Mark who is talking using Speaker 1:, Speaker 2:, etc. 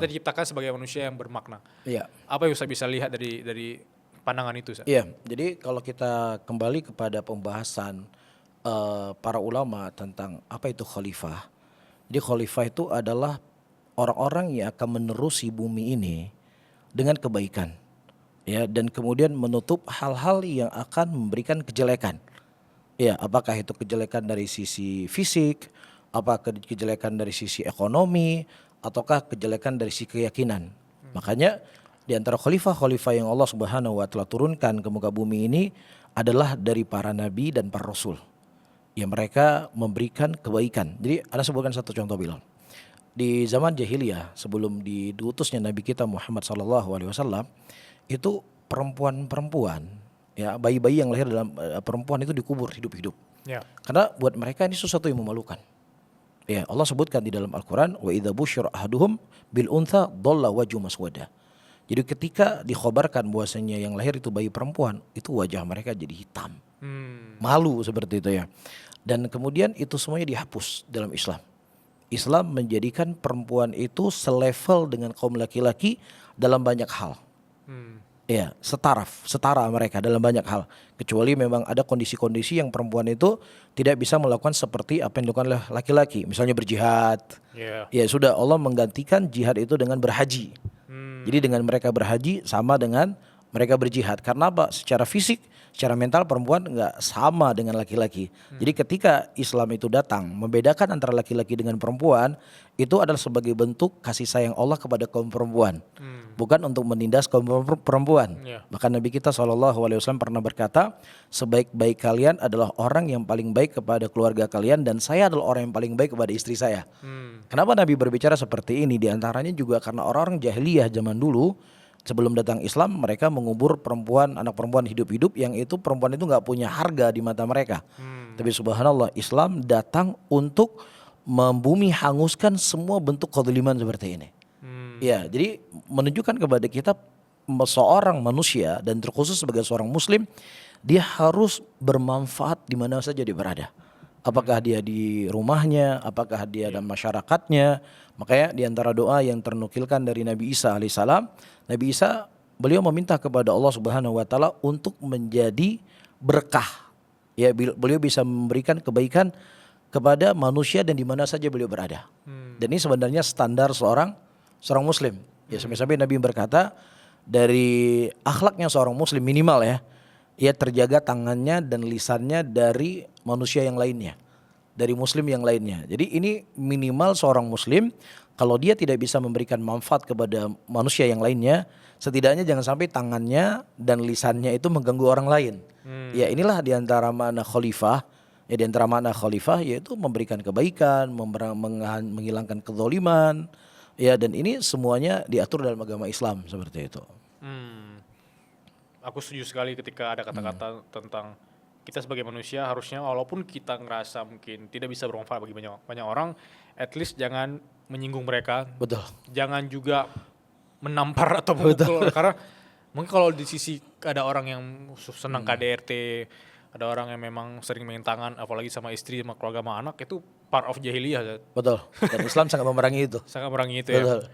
Speaker 1: kita diciptakan sebagai manusia yang bermakna.
Speaker 2: Iya.
Speaker 1: Apa yang Ustaz bisa lihat dari pandangan itu, Ustaz?
Speaker 2: Iya, jadi kalau kita kembali kepada pembahasan para ulama tentang apa itu khalifah. Jadi khalifah itu adalah orang-orang yang akan menerusi bumi ini dengan kebaikan. Ya, dan kemudian menutup hal-hal yang akan memberikan kejelekan. Ya, apakah itu kejelekan dari sisi fisik, apakah kejelekan dari sisi ekonomi, ataukah kejelekan dari sisi keyakinan. Makanya di antara khalifah-khalifah yang Allah Subhanahu wa taala turunkan ke muka bumi ini adalah dari para nabi dan para rasul. Ya, mereka memberikan kebaikan. Jadi ada sebutkan satu contoh Bilal. Di zaman jahiliyah sebelum diutusnya Nabi kita Muhammad SAW, itu perempuan-perempuan, ya bayi-bayi yang lahir dalam perempuan itu dikubur hidup-hidup.
Speaker 1: Ya.
Speaker 2: Karena buat mereka ini sesuatu yang memalukan. Ya, Allah sebutkan di dalam Al-Quran, wa idza busyira ahaduhum bil untha dhalla wajhu maswada. Jadi ketika dikhabarkan bahwasanya yang lahir itu bayi perempuan, itu wajah mereka jadi hitam. Malu seperti itu ya. Dan kemudian itu semuanya dihapus dalam Islam. Islam menjadikan perempuan itu selevel dengan kaum laki-laki dalam banyak hal. Ya, setara mereka dalam banyak hal. Kecuali memang ada kondisi-kondisi yang perempuan itu tidak bisa melakukan seperti apa yang dilakukan oleh laki-laki. Misalnya berjihad. Ya sudah, Allah menggantikan jihad itu dengan berhaji. Jadi dengan mereka berhaji sama dengan mereka berjihad. Karena apa? Secara fisik, secara mental perempuan nggak sama dengan laki-laki. Jadi ketika Islam itu datang membedakan antara laki-laki dengan perempuan, itu adalah sebagai bentuk kasih sayang Allah kepada kaum perempuan, bukan untuk menindas kaum perempuan. Bahkan Nabi kita SAW pernah berkata, sebaik-baik kalian adalah orang yang paling baik kepada keluarga kalian, dan saya adalah orang yang paling baik kepada istri saya. Kenapa Nabi berbicara seperti ini? Di antaranya juga karena orang-orang jahiliyah zaman dulu, sebelum datang Islam, mereka mengubur perempuan, anak perempuan hidup-hidup yang itu perempuan itu nggak punya harga di mata mereka. Tapi subhanallah, Islam datang untuk membumi hanguskan semua bentuk kezaliman seperti ini. Ya, jadi menunjukkan kepada kita seorang manusia dan terkhusus sebagai seorang muslim, dia harus bermanfaat di mana saja dia berada. Apakah dia di rumahnya, apakah dia dalam masyarakatnya. Makanya di antara doa yang ternukilkan dari Nabi Isa alaihissalam, Nabi Isa beliau meminta kepada Allah Subhanahu wa taala untuk menjadi berkah. Ya, beliau bisa memberikan kebaikan kepada manusia dan di mana saja beliau berada. Dan ini sebenarnya standar seorang muslim. Ya, sampai-sampai Nabi berkata, dari akhlaknya seorang muslim minimal ya, ia terjaga tangannya dan lisannya dari manusia yang lainnya, dari muslim yang lainnya. Jadi ini minimal seorang muslim, kalau dia tidak bisa memberikan manfaat kepada manusia yang lainnya, setidaknya jangan sampai tangannya dan lisannya itu mengganggu orang lain. Ya, inilah diantara makna khalifah. Ya, diantara makna khalifah yaitu memberikan kebaikan, menghilangkan kezaliman. Ya, dan ini semuanya diatur dalam agama Islam seperti itu.
Speaker 1: Aku setuju sekali ketika ada kata-kata tentang kita sebagai manusia harusnya, walaupun kita ngerasa mungkin tidak bisa bermanfaat bagi banyak orang, at least jangan menyinggung mereka.
Speaker 2: Betul.
Speaker 1: Jangan juga menampar atau memukul. Karena mungkin kalau di sisi ada orang yang senang KDRT, ada orang yang memang sering main tangan, apalagi sama istri, sama keluarga, sama anak, itu part of jahiliyah.
Speaker 2: Betul. Dan Islam sangat memerangi itu.
Speaker 1: Sangat memerangi itu.
Speaker 2: Betul.
Speaker 1: Ya.